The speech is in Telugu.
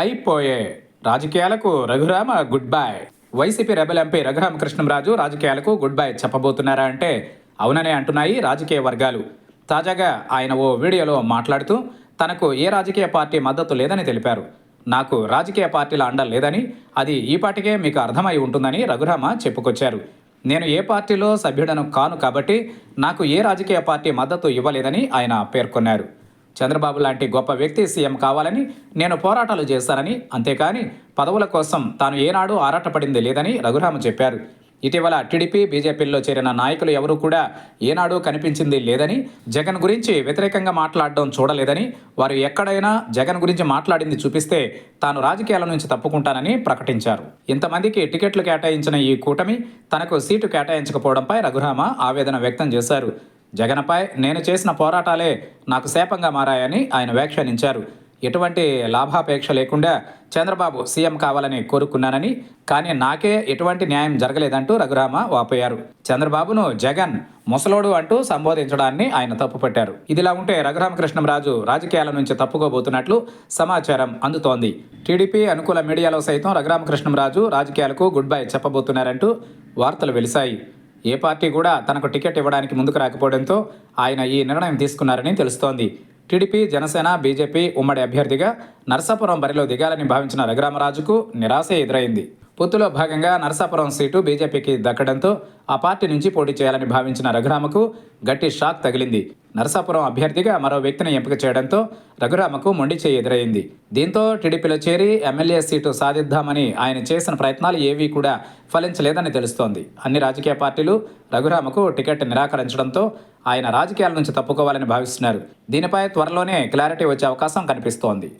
అయిపోయే రాజకీయాలకు Raghurama good bye. YCP rebel MP Raghurama Krishnam Raju రాజకీయాలకు గుడ్ బై చెప్పబోతున్నారా అంటే అవుననే అంటున్నాయి రాజకీయ వర్గాలు. తాజాగా ఆయన ఓ వీడియోలో మాట్లాడుతూ తనకు ఏ రాజకీయ పార్టీ మద్దతు లేదని తెలిపారు. నాకు రాజకీయ పార్టీల అండ లేదని, అది ఈపాటికే మీకు అర్థమై ఉంటుందని రఘురామ చెప్పుకొచ్చారు. నేను ఏ పార్టీలో సభ్యుడను కాను కాబట్టి నాకు ఏ రాజకీయ పార్టీ మద్దతు ఇవ్వలేదని ఆయన పేర్కొన్నారు. చంద్రబాబు లాంటి గొప్ప వ్యక్తి సీఎం కావాలని నేను పోరాటాలు చేశానని, అంతేకాని పదవుల కోసం తాను ఏనాడు ఆరాటపడింది లేదని రఘురామ చెప్పారు. ఇటీవల టీడీపీ బీజేపీల్లో చేరిన నాయకులు ఎవరూ కూడా ఏనాడు కనిపించింది లేదని, జగన్ గురించి వ్యతిరేకంగా మాట్లాడడం చూడలేదని, వారు ఎక్కడైనా జగన్ గురించి మాట్లాడింది చూపిస్తే తాను రాజకీయాల నుంచి తప్పుకుంటానని ప్రకటించారు. ఇంతమందికి టికెట్లు కేటాయించిన ఈ కూటమి తనకు సీటు కేటాయించకపోవడంపై రఘురామ ఆవేదన వ్యక్తం చేశారు. జగన్పై నేను చేసిన పోరాటాలే నాకు శాపంగా మారాయని ఆయన వ్యాఖ్యానించారు. ఎటువంటి లాభాపేక్ష లేకుండా చంద్రబాబు సీఎం కావాలని కోరుకున్నానని, కానీ నాకే ఎటువంటి న్యాయం జరగలేదంటూ రఘురామ వాపోయారు. చంద్రబాబును జగన్ ముసలోడు అంటూ సంబోధించడాన్ని ఆయన తప్పుపట్టారు. ఇదిలా ఉంటే రఘురామకృష్ణంరాజు రాజకీయాల నుంచి తప్పుకోబోతున్నట్లు సమాచారం అందుతోంది. టీడీపీ అనుకూల మీడియాలో సైతం రఘురామకృష్ణంరాజు రాజకీయాలకు గుడ్ బై చెప్పబోతున్నారంటూ వార్తలు వెలిశాయి. ఏ పార్టీ కూడా తనకు టికెట్ ఇవ్వడానికి ముందుకు రాకపోవడంతో ఆయన ఈ నిర్ణయం తీసుకున్నారని తెలుస్తోంది. టీడీపీ, జనసేన, బీజేపీ ఉమ్మడి అభ్యర్థిగా నరసాపురం బరిలో దిగాలని భావించిన రఘురామరాజుకు నిరాశ ఎదురైంది. పొత్తులో భాగంగా నరసాపురం సీటు బీజేపీకి దక్కడంతో ఆ పార్టీ నుంచి పోటీ చేయాలని భావించిన రఘురామకు గట్టి షాక్ తగిలింది. నరసాపురం అభ్యర్థిగా మరో వ్యక్తిని ఎంపిక చేయడంతో రఘురామకు మొండి చేయి ఎదురైంది. దీంతో టీడీపీలో చేరి ఎమ్మెల్యే సీటు సాధిద్దామని ఆయన చేసిన ప్రయత్నాలు ఏవీ కూడా ఫలించలేదని తెలుస్తోంది. అన్ని రాజకీయ పార్టీలు రఘురామకు టికెట్ నిరాకరించడంతో ఆయన రాజకీయాల నుంచి తప్పుకోవాలని భావిస్తున్నారు. దీనిపై త్వరలోనే క్లారిటీ వచ్చే అవకాశం కనిపిస్తోంది.